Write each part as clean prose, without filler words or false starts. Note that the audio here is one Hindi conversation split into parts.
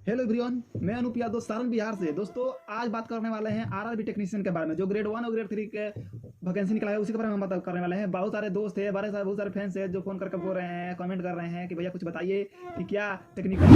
हेलो एवरीवन, मैं अनूप यादव सारण बिहार से। दोस्तों आज बात करने वाले हैं आरआरबी टेक्नीशियन के बारे में, जो ग्रेड 1 और ग्रेड 3 के वैकेंसी निकला है उसी के बारे में हम बात करने वाले हैं। बहुत सारे दोस्त है, बहुत सारे फैंस है जो फोन करके बोल रहे हैं, कमेंट कर रहे हैं कि भैया कुछ बताइए कि क्या टेक्निकल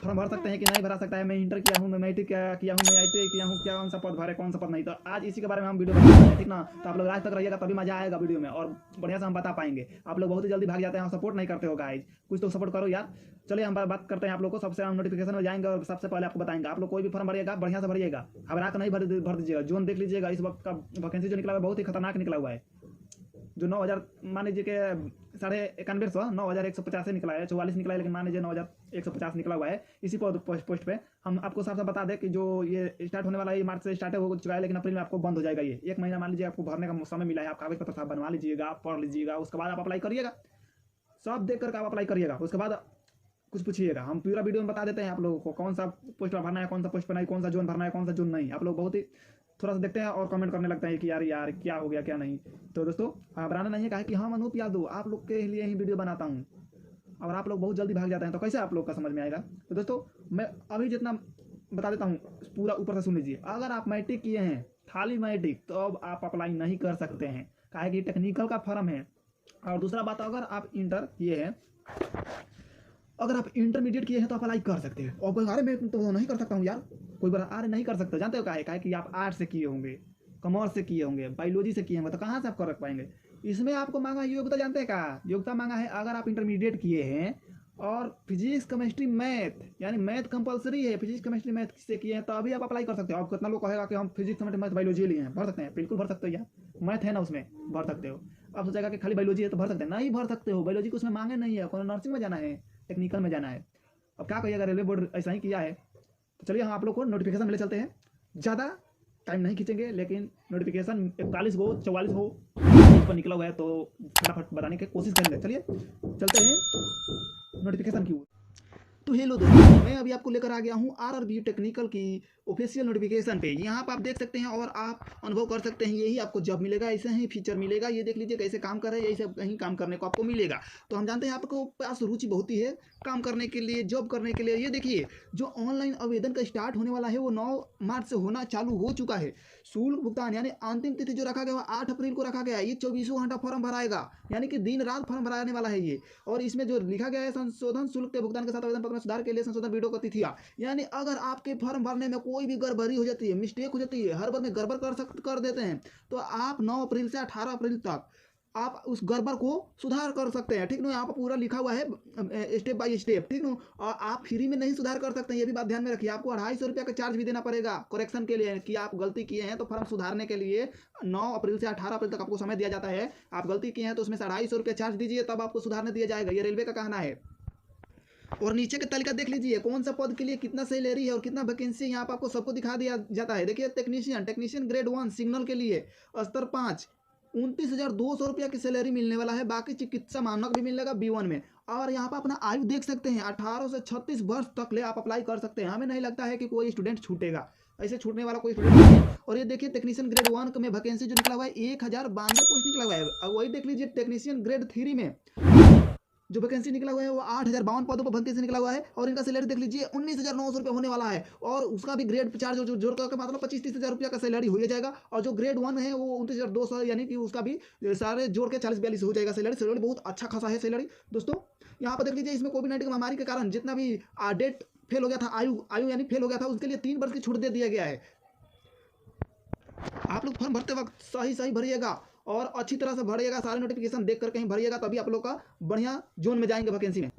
फॉर्म भर सकते हैं कि नहीं भरा सकता है। मैं इंटर किया हूँ, मैं मैट्रिक किया हूँ, मैं आईटीआई किया हूँ, क्या कौन सा पद भरे कौन सा पद नहीं। तो आज इसी के बारे में हम वीडियो बना रहे हैं, ठीक ना। तो आप लोग आज तक रहिएगा तभी मजा आएगा वीडियो में और बढ़िया से हम बता पाएंगे। आप लोग बहुत ही जल्दी भाग जाते हैं, सपोर्ट नहीं करते हो गाइज, कुछ तो सपोर्ट करो यार। चलिए हम बात करते हैं आप लोग को। सबसे हम नोटिफिकेशन में जाएंगे और सबसे पहले आपको बताएंगे। आप लोग कोई भी फॉर्म भरिएगा बढ़िया से भरिएगा, घबरा कर नहीं भर दीजिएगा। जोन देख लीजिएगा, इस वक्त का वैकेंसी जो निकला हुआ है बहुत ही खतरनाक निकला हुआ है। जो 9000 मान लीजिए कि 9150 9150 से निकला है, 44 निकला है, लेकिन मान लीजिए 9150 निकला हुआ है। इसी पोस्ट पे हम आपको साफ साफ बता दें कि जो ये स्टार्ट होने वाला है, मार्च से स्टार्ट हो चुका है, लेकिन अप्रैल में आपको बंद हो जाएगा। ये एक महीना मान लीजिए आपको भरने का समय मिला है। आप कागज पत्र साहब बनवा लीजिएगा, पढ़ लीजिएगा, उसके बाद आप अप्लाई करिएगा। सब देख कर आप अप्लाई करिएगा, उसके बाद कुछ पूछिएगा। हम पूरा वीडियो में बता देते हैं आप लोगों को कौन सा पोस्ट पर भरना है, कौन सा पोस्ट पर नहीं, कौन सा जोन भरना है, कौन सा जोन नहीं। आप लोग बहुत ही थोड़ा सा देखते हैं और कमेंट करने लगते हैं कि यार क्या हो गया क्या नहीं। तो दोस्तों घबराना नहीं है, कहा कि हम अनूप यादव आप लोग के लिए ही वीडियो बनाता हूँ और आप लोग बहुत जल्दी भाग जाते हैं, तो कैसे आप लोग का समझ में आएगा। तो दोस्तों मैं अभी जितना बता देता हूँ पूरा ऊपर से सुन लीजिए। अगर आप मैट्रिक किए हैं, खाली मैट्रिक, तो अब आप अप्लाई नहीं कर सकते हैं, कहा कि टेक्निकल का फॉर्म है। और दूसरा बात, अगर आप इंटर किए हैं, अगर आप इंटरमीडिएट किए हैं तो आप अप्लाई कर सकते हैं। और कोई अरे मैं तो नहीं कर सकता हूँ यार, कोई बार अरे नहीं कर सकते, जानते हो क्या है कि आप आर्ट्स से किए होंगे, कॉमर्स से किए होंगे, बायोलॉजी से किए होंगे, तो कहाँ से आप कर पाएंगे। इसमें आपको मांगा योग्यता, जानते हैं क्या योग्यता मांगा है। अगर आप इंटरमीडिएट किए हैं और फिजिक्स केमिस्ट्री मैथ, यानी मैथ कंपलसरी है, फिजिक्स केमिस्ट्री मैथ से किए हैं तो अभी आप अप्लाई कर सकते हो। आप कितना लोग कहेगा कि हम फिजिक्स केमिस्ट्री मैथ बायोलॉजी लिए हैं, भर सकते हैं, बिल्कुल भर सकते हो यार, मैथ है ना उसमें, भर सकते हो। अब सोचेगा कि खाली बायोलॉजी है तो भर सकते हैं, नहीं भर सकते हो। बायोलॉजी को उसमें मांगे नहीं है, कौन नर्सिंग में जाना है, टेक्निकल में जाना है। अब क्या कहिएगा, रेलवे बोर्ड ऐसा ही किया है। तो चलिए हम आप लोग को नोटिफिकेशन मिले चलते हैं, ज़्यादा टाइम नहीं खींचेंगे, लेकिन नोटिफिकेशन 41 हो 44 हो उस पर निकला हुआ है तो फटाफट बताने की कोशिश करेंगे। चलिए चलते हैं नोटिफिकेशन की ओर। तो हेलो दोस्तों, मैं अभी आपको लेकर आ गया हूँ आरआरबी टेक्निकल की ऑफिशियल नोटिफिकेशन पे। यहाँ पर आप देख सकते हैं और आप अनुभव कर सकते हैं, यही आपको जॉब मिलेगा, ऐसे ही फीचर मिलेगा। ये देख लीजिए कैसे काम कर रहे हैं, यही सब कहीं काम करने को आपको मिलेगा। तो हम जानते हैं आपको पास रुचि बहुत ही है काम करने के लिए, जॉब करने के लिए। ये देखिए जो ऑनलाइन आवेदन का स्टार्ट होने वाला है वो 9 मार्च से होना चालू हो चुका है। शुल्क भुगतान यानी अंतिम तिथि जो रखा गया वो 8 अप्रैल को रखा गया है। ये 24 घंटा फॉर्म भराएगा, यानी कि दिन रात फॉर्म भराने वाला है ये। और इसमें जो लिखा गया है संशोधन शुल्क के भुगतान के साथ आवेदन पत्र में सुधार के लिए संशोधन वीडियो को तिथियां, यानी अगर आपके फॉर्म भरने में कोई भी गड़बड़ी हो जाती है, मिस्टेक हो जाती है, हर बार में गड़बड़ कर देते हैं, तो आप 9 अप्रैल से 18 अप्रैल तक आप उस गड़बड़ को सुधार कर सकते हैं। ठीक ना, यहाँ पर पूरा लिखा हुआ है स्टेप बाय स्टेप, ठीक ना। और आप फ्री में नहीं सुधार कर सकते हैं, ये भी बात ध्यान में रखिए। आपको 250 रुपया का चार्ज भी देना पड़ेगा करेक्शन के लिए कि आप गलती किए हैं। तो फॉर्म सुधारने के लिए 9 अप्रैल से 18 अप्रैल तक आपको समय दिया जाता है। आप गलती किए हैं तो उसमें से 250 रुपया चार्ज दीजिए, तब आपको सुधारने दिया जाएगा, ये रेलवे का कहना है। और नीचे का तालिका देख लीजिए कौन सा पद के लिए कितना सैलरी है और कितना वैकेंसी, यहाँ पर आपको सबको दिखा दिया जाता है। देखिए टेक्नीशियन ग्रेड 1 सिग्नल के लिए स्तर 5 29,200 रुपया की सैलरी मिलने वाला है। बाकी चिकित्सा मानक भी मिलेगा B1 में। और यहाँ पर अपना आयु देख सकते हैं, 18 से 36 वर्ष तक ले आप अप्लाई कर सकते हैं। हमें नहीं लगता है कि कोई स्टूडेंट छूटेगा, ऐसे छूटने वाला कोई स्टूडेंट नहीं है। और ये देखिए टेक्नीशियन ग्रेड 1 में वैकेंसी जो निकला हुआ है 1092 पोस्ट निकला हुआ है। और वही देख लीजिए टेक्नीशियन ग्रेड 3 में जो वैकेंसी निकला हुआ है वो 8052 पदों पर वैकेंसी निकला हुआ है। और इनका सैलरी देख लीजिए 19,900 रुपये होने वाला है। और उसका भी ग्रेड चार्ज जो जोड़ करके मतलब 25-30 हज़ार रुपया का सैलरी हो जाएगा। और जो ग्रेड 1 है वो 29,200, यानी कि उसका भी सारे जोड़ के 40-42 हो जाएगा सैलरी बहुत अच्छा खासा है सैलरी। दोस्तों यहाँ पर देख लीजिए, इसमें कोविड-19 महामारी के कारण जितना भी डेट फेल हो गया था, आयु यानी फेल हो गया था, उसके लिए 3 वर्ष की छूट दे दिया गया है। आप लोग फॉर्म भरते वक्त सही भरिएगा और अच्छी तरह से भरिएगा, सारे नोटिफिकेशन देख कर कहीं भरिएगा, तभी आप लोग का बढ़िया जोन में जाएंगे वैकेंसी में।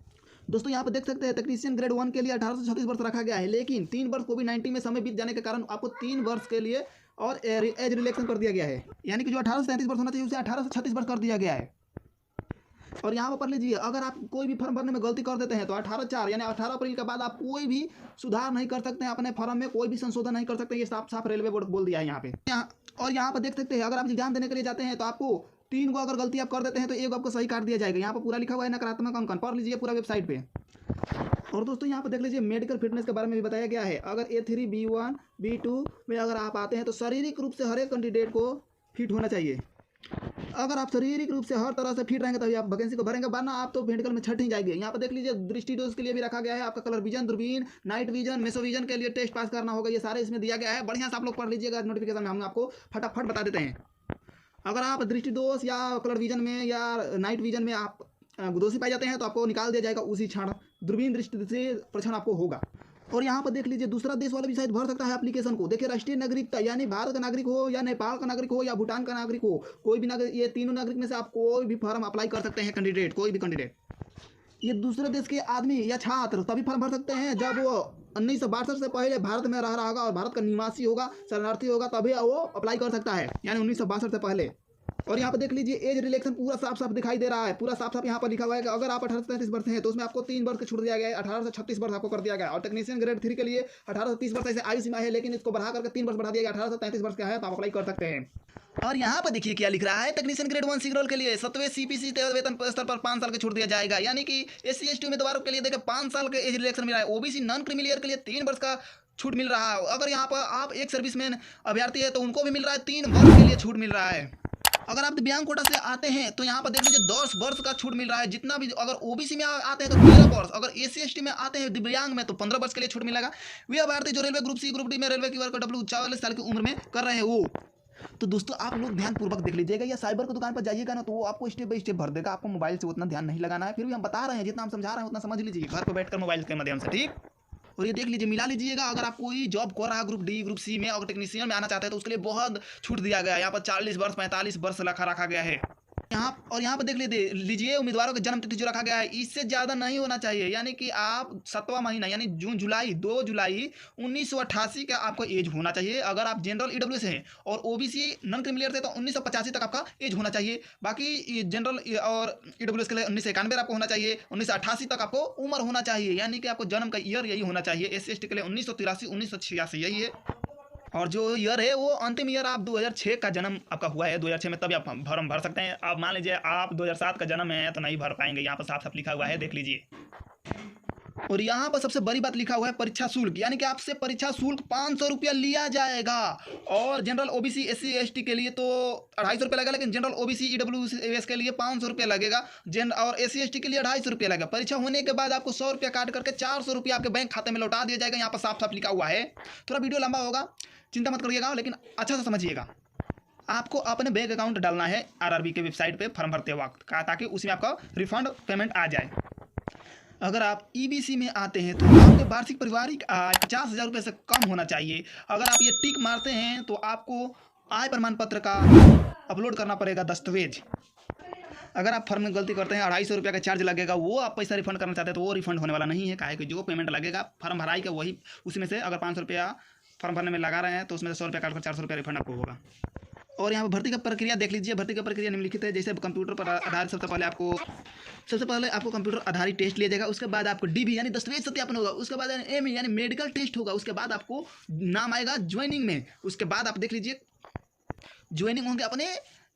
दोस्तों यहाँ पर देख सकते हैं टेक्नीशियन ग्रेड 1 के लिए 18 से 36 वर्ष रखा गया है, लेकिन 3 वर्ष कोविड-19 में समय बीत जाने के कारण आपको 3 वर्ष के लिए और एज रिलेक्शन कर दिया गया है, यानी कि जो 18 से 33 वर्ष होना चाहिए उसे 18 से 36 वर्ष कर दिया गया है। और यहाँ पर पढ़ लीजिए, अगर आप कोई भी फॉर्म भरने में गलती कर देते हैं तो 18/4 यानी 18 अप्रैल के बाद आप कोई भी सुधार नहीं कर सकते हैं, अपने फॉर्म में कोई भी संशोधन नहीं कर सकते। ये साफ साफ रेलवे बोर्ड बोल दिया है यहाँ पे। और यहाँ पर देख सकते हैं, अगर आप एग्जाम देने के लिए जाते हैं तो आपको 3 को अगर गलती आप कर देते हैं तो 1 आपको सही काट दिया जाएगा। यहाँ पर पूरा लिखा हुआ है नकारात्मक अंकन, पढ़ लीजिए पूरा वेबसाइट पे। और दोस्तों यहाँ पर देख लीजिए मेडिकल फिटनेस के बारे में भी बताया गया है। अगर A3 B1 B2 में अगर आप आते हैं तो शारीरिक रूप से हर एक कैंडिडेट को फिट होना चाहिए। अगर आप शारीरिक रूप से हर तरह से फिट रहेंगे तभी आप वैकेंसी को भरेंगे, वरना आप तो मेडिकल में छट ही जाएंगे। यहाँ पर देख लीजिए दृष्टि दोष के लिए भी रखा गया है, आपका कलर विजन, दूरबीन, नाइट विजन, मेसोविजन के लिए टेस्ट पास करना होगा, ये सारे इसमें दिया गया है। बढ़िया से आप लोग पढ़ लीजिएगा, नोटिफिकेशन में हम आपको फटाफट बता देते हैं। अगर आप दृष्टि दोष या कलर विजन में या नाइट विजन में आप दोषी पाए जाते हैं तो आपको निकाल दिया जाएगा उसी क्षण, दूरबीन दृष्टि से परीक्षण आपको होगा। और यहाँ पर देख लीजिए दूसरा देश वाला भी शायद भर सकता है एप्लीकेशन को। देखिए राष्ट्रीय नागरिकता, यानी भारत का नागरिक हो या नेपाल का नागरिक हो या भूटान का नागरिक हो, कोई भी नागरिक, ये तीनों नागरिक में से आप कोई भी फॉर्म अप्लाई कर सकते हैं, कैंडिडेट कोई भी कैंडिडेट। ये दूसरे देश के आदमी या छात्र तभी फॉर्म भर सकते हैं जब वो 1962 से पहले भारत में रह रहा होगा और भारत का निवासी होगा, शरणार्थी होगा, तभी वो अप्लाई कर सकता है, यानी 1962 से पहले। और यहाँ पर देख लीजिए एज रिलेक्शन पूरा साफ साफ दिखाई दे रहा है, पूरा साफ साफ यहाँ पर लिखा हुआ है कि अगर आप 18 से 33 वर्ष हैं तो उसमें आपको 3 वर्ष का छूट दिया गया है, 18 से 36 वर्ष आपको कर दिया गया। और टेक्नीशियन ग्रेड 3 के लिए 18 से 30 वर्ष ऐसे आयु सीमा है, लेकिन इसको बढ़ा करके 3 वर्ष बढ़ा दिया गया, 18 से 33 वर्ष का है तो आप अप्लाई कर सकते हैं। और यहाँ पर देखिए क्या लिख रहा है, टेक्नीशियन ग्रेड 1 सी रोल के लिए 7वें सीपीसी वेतन स्तर पर 5 साल की छूट दिया जाएगा, यानी कि SC ST उम्मीदवारों के लिए देखिए 5 साल के एज रिलेक्शन मिला है। ओबीसी नॉन क्रीमिलियर के लिए 3 वर्ष का छूट मिल रहा है। अगर यहाँ पर आप एक सर्विसमैन अभ्यर्थी है तो उनको भी मिल रहा है 3 वर्ष के लिए छूट मिल रहा है। अगर आप दिव्यांग कोटा से आते हैं तो यहाँ पर देख लीजिए 10 वर्ष का छूट मिल रहा है, जितना भी। अगर ओबीसी में आते हैं तो 13 वर्ष, अगर SC ST में आते हैं दिव्यांग में तो 15 वर्ष के लिए छूट मिलेगा। वे अभ्यर्थी जो railway group C group D में रेलवे की वर्ग W 44 साल की उम्र में कर रहे हैं वो। तो दोस्तों आप लोग ध्यानपूर्वक देख लीजिएगा, या साइबर की दुकान पर जाइएगा ना तो वो आपको स्टेप बाय स्टेप भर देगा, आपको मोबाइल से उतना ध्यान नहीं लगाना है। फिर भी हम बता रहे हैं, जितना हम समझा रहे हैं उतना समझ लीजिए घर पर बैठकर मोबाइल के माध्यम से, ठीक। और ये देख लीजिए मिला लीजिएगा, अगर आप कोई जॉब कर रहा है ग्रुप डी ग्रुप सी में, अगर टेक्नीशियन में आना चाहते हैं तो उसके लिए बहुत छूट दिया गया है। यहाँ पर 40 वर्ष 45 वर्ष रखा गया है यहाँ पर देख लीजिए उम्मीदवारों का जन्म तिथि जो रखा गया है, इससे ज़्यादा नहीं होना चाहिए, यानी कि आप 7वां महीना यानी2 जुलाई 1988 का आपको एज होना चाहिए। अगर आप जनरल EWS हैं और OBC नॉन क्रिमिलियर से तो 1985 तक आपका एज होना चाहिए। बाकी जनरल और EWS के लिए 1991 आपको होना चाहिए, 1988 तक आपको उम्र होना चाहिए, यानी कि आपको जन्म का ईयर यही होना चाहिए। SC ST के लिए 1983 1986 यही है। और जो ईयर है वो अंतिम ईयर आप 2006 का जन्म आपका हुआ है, 2006 में तभी आप फॉर्म भर सकते हैं। अब मान लीजिए आप 2007 का जन्म है तो नहीं भर पाएंगे, यहाँ पर साफ साफ लिखा हुआ है, देख लीजिए। और यहाँ पर सबसे बड़ी बात लिखा हुआ है परीक्षा शुल्क, यानी कि आपसे परीक्षा शुल्क 500 रुपया लिया जाएगा। और जनरल OBC SC ST के लिए तो 250 रुपया लगेगा, लेकिन जनरल OBC EWS के लिए 500 रुपया लगेगा, और SC ST के लिए 250 रुपया लगेगा। परीक्षा होने के बाद आपको 100 रुपया काट करके 400 रुपया आपके बैंक खाते में लौटा दिया जाएगा, यहाँ पर साफ साफ लिखा हुआ है। थोड़ा वीडियो लंबा होगा, चिंता मत करिएगा, लेकिन अच्छा से समझिएगा। आपको अपने बैंक अकाउंट डालना है RRB के वेबसाइट पे फॉर्म भरते वक्त का, ताकि उसमें आपका रिफंड पेमेंट आ जाए। अगर आप EBC में आते हैं तो आपके वार्षिक पारिवारिक आय 50,000 रुपये से कम होना चाहिए। अगर आप ये टिक मारते हैं तो आपको आय प्रमाण पत्र का अपलोड करना पड़ेगा दस्तावेज। अगर आप फॉर्म में गलती करते हैं 250 रुपये का चार्ज लगेगा, वो आप पैसा रिफंड करना चाहते हैं तो वो रिफंड होने वाला नहीं है। काहे कि जो पेमेंट लगेगा फॉर्म भराई का वही, उसमें से अगर 500 रुपया फॉर्म भरने में लगा रहे हैं तो उसमें से 100 रुपया काटकर 400 रुपया रिफंड आपको होगा। और यहाँ पर भर्ती का प्रक्रिया देख लीजिए, भर्ती का प्रक्रिया निम्नलिखित है। जैसे कंप्यूटर पर आधारित सबसे पहले आपको कंप्यूटर आधारित टेस्ट लिया जाएगा, उसके बाद आपको DB यानी दस्तावेज सत्यापन होगा, उसके बाद ME यानी मेडिकल टेस्ट होगा, उसके बाद आपको नाम आएगा ज्वाइनिंग में। उसके बाद आप देख लीजिए ज्वाइनिंग होंगे, अपने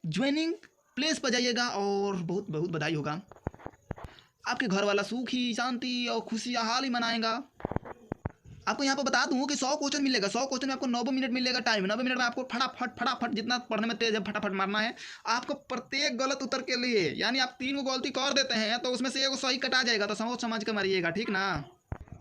ज्वाइनिंग प्लेस पर जाइएगा और बहुत बहुत बधाई होगा। आपके घर वाला सुखी शांति और खुशहाली मनाएगा। आपको यहाँ पर बता दूँ कि 100 क्वेश्चन मिलेगा, 100 क्वेश्चन में आपको 90 मिनट मिलेगा टाइम। 90 मिनट में आपको फटाफट जितना पढ़ने में तेज है फटाफट मारना है। आपको प्रत्येक गलत उत्तर के लिए, यानी आप 3 को गलती कर देते हैं तो उसमें से 1 सही कटा जाएगा, तो समझ कर मारिएगा, ठीक ना।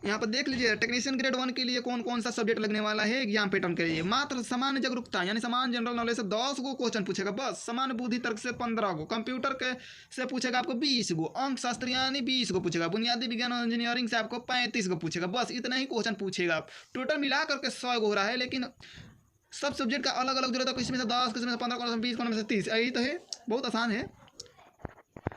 यहाँ पर देख लीजिए टेक्नीशियन ग्रेड 1 के लिए कौन कौन सा सब्जेक्ट लगने वाला है एग्जाम पैटर्न के लिए। मात्र सामान्य जागरूकता यानी सामान्य जनरल नॉलेज से 10 को क्वेश्चन पूछेगा बस। सामान्य बुद्धि तर्क से 15 को, कंप्यूटर के से पूछेगा आपको 20 को, अंक शास्त्र यानी 20 को पूछेगा, बुनियादी विज्ञान और इंजीनियरिंग से आपको 35 को पूछेगा, बस इतना ही क्वेश्चन पूछेगा। टोटल मिला करके 100 हो रहा है, लेकिन सब सब्जेक्ट का अलग अलग जरूरत है, किसी में से 10, किसी में से 15, किसी में 20, किसी में से 30, यही तो है, बहुत आसान है।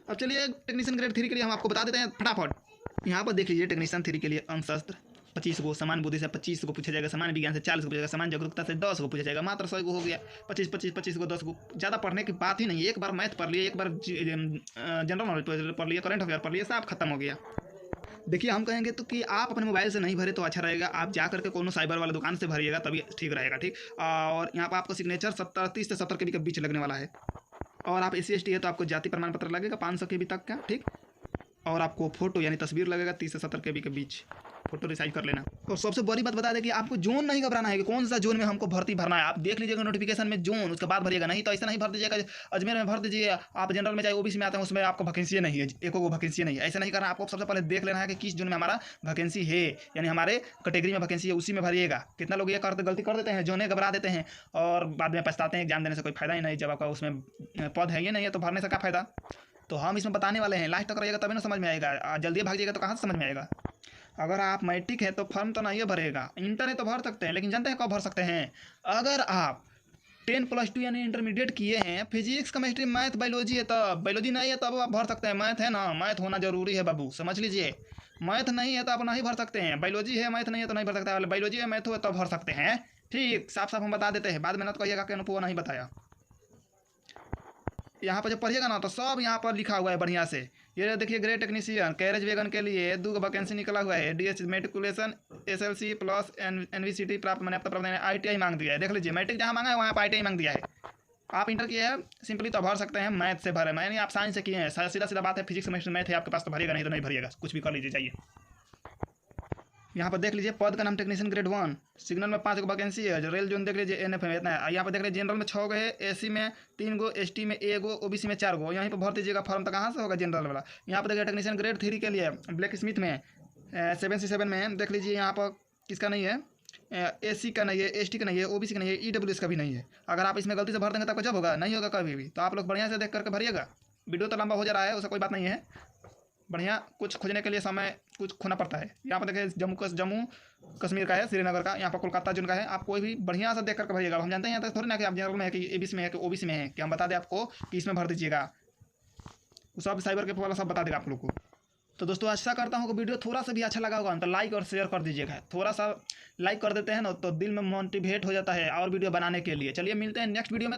अब चलिए टेक्नीशियन ग्रेड 3 के लिए हम आपको बता देते हैं फटाफट। यहाँ पर देख लीजिए टेक्नीशियन 3 के लिए अंक शास्त्र 25 को, समान बुद्धि से 25 को पूछा जाएगा, समान विज्ञान से 40 को पूछेगा, समान जागरूकता से 10 को पूछा जाएगा। मात्र 100 को हो गया, 25 को 10 को। ज़्यादा पढ़ने की बात ही नहीं है, एक बार मैथ पढ़ लिए, एक बार जनरल नॉलेज पढ़ लिया, करंट अफेयर पढ़ लिया, सब खत्म हो गया। देखिए हम कहेंगे तो कि आप अपने मोबाइल से नहीं भरे तो अच्छा रहेगा, आप जा करके कोनो साइबर वाला दुकान से भरिएगा तभी ठीक रहेगा, ठीक। और यहाँ पर आपका सिग्नेचर 30 से 70 के बीच लगने वाला है। और आप SC ST है तो आपको जाति प्रमाण पत्र लगेगा 500 KB तक का, ठीक। और आपको फोटो यानी तस्वीर लगेगा 30 से 70 KB के बीच। फोटो रिसाइज कर लेना। और सबसे बड़ी बात बता दें कि आपको जोन नहीं घबराना है कि कौन सा जोन में हमको भर्ती भरना है। आप देख लीजिएगा नोटिफिकेशन में जोन, उसके बाद भरिएगा, नहीं तो ऐसा नहीं भर दीजिएगा अजमेर में भर दीजिए, आप जनरल में चाहे ओबीसी में आते हैं उसमें आपको वैकेंसी नहीं है, एको को वैकेंसी नहीं है। ऐसा नहीं करना, आपको सबसे पहले देख लेना है कि किस जोन में हमारा वैकेंसी है, यानी हमारे कैटेगरी में वैकेंसी है, उसी में भरिएगा। कितना लोग ये करते गलती कर देते हैं, जोने घबरा देते हैं और बाद में पछताते हैं। एग्जाम देने से कोई फायदा ही नहीं, जब आपका उसमें पद है ही नहीं है तो भरने से क्या फायदा। तो हम इसमें बताने वाले हैं, लास्ट तक रहिएगा तभी ना समझ में आएगा। जल्दी भाग जाइएगा तो कहाँ से समझ में आएगा। अगर आप मैट्रिक है तो फॉर्म तो नहीं भरेगा, इंटर है तो भर सकते हैं, लेकिन जानते हैं कब भर सकते हैं, अगर आप 10+2 यानी इंटरमीडिएट किए हैं, फिजिक्स केमिस्ट्री मैथ बायोलॉजी है तब, बायोलॉजी नहीं है तब आप भर सकते हैं। मैथ है ना, मैथ होना जरूरी है बाबू, समझ लीजिए। मैथ नहीं है तो आप नहीं भर सकते हैं, बायोलॉजी है मैथ नहीं है तो नहीं भर सकते हैं, बायोलॉजी है मैथ हो तो भर सकते हैं। ठीक, साफ साफ हम बता देते हैं, बाद में ना तो कहिएगा कि अनुभव नहीं बताया। यहाँ पर जब पढ़िएगा ना तो सब यहाँ पर लिखा हुआ है बढ़िया से। ये देखिए, ग्रेड टेक्नीशियन कैरेज वैगन के लिए 2 वैकेंसी निकला हुआ है, डीएच मेट्रिकुलेशन एसएलसी प्लस एनवीसीटी प्राप्त मैंने प्राप्त आईटीआई मांग दिया है। देख लीजिए, मैट्रिक जहाँ मांगा है वहाँ पर आईटीआई मांग दिया है। आप इंटर किए हैं सिंपली तो भर सकते हैं, मैथ से भरे, यानी आप साइंस से किए हैं, सीधा सीधा बात है। फिजिक्स केमिस्ट्री मैथ है आपके पास तो भरिएगा, नहीं तो नहीं भरिएगा, कुछ भी कर लीजिए। चाहिए यहाँ पर देख लीजिए, पद का नाम टेक्नीशियन ग्रेड 1, सिग्नल में 5 वैकेंसी है, रेल जोन देख लीजिए एनएफ में इतना है। यहाँ पर देख लीजिए, जनरल में 6 गो है, एसी में 3 गो, एसटी में 1 गो, ओबीसी में 4 गो। यहीं पर भर दीजिएगा फॉर्म, तो कहाँ से होगा जनरल वाला। यहाँ पर देखिए टेक्नीशियन ग्रेड 3 के लिए ब्लैक स्मिथ में 7C7 में देख लीजिए, यहाँ पर किसका नहीं है, एसी का नहीं है, एसटी का नहीं है, ओबीसी का नहीं है, ईडब्ल्यूएस का भी नहीं है। अगर आप इसमें गलती से भर देंगे तो आपको जब होगा, नहीं होगा कभी भी। तो आप लोग बढ़िया से देख करके भरिएगा। वीडियो तो लंबा हो जा रहा है, उससे कोई बात नहीं है, बढ़िया कुछ खोजने के लिए समय कुछ खोना पड़ता है। यहाँ पर देखिए जम्मू कश्मीर का है, श्रीनगर का, यहाँ पर कोलकाता जोन का है। आप कोई भी बढ़िया से देख करके भरिएगा। हम जानते हैं यहाँ तक थोड़ी ना कि आप जनरल में है कि एबीसी में है कि ओबीसी में है, कि हम बता दें आपको कि इसमें भर दीजिएगा। वो सब साइबर के वाला सब बता देगा आप लोग को। तो दोस्तों आशा करता हूँ कि वीडियो थोड़ा सा भी अच्छा लगा होगा तो लाइक और शेयर कर दीजिएगा। थोड़ा सा लाइक कर देते हैं ना तो दिल में मोटिवेट हो जाता है और वीडियो बनाने के लिए। चलिए मिलते हैं नेक्स्ट वीडियो में।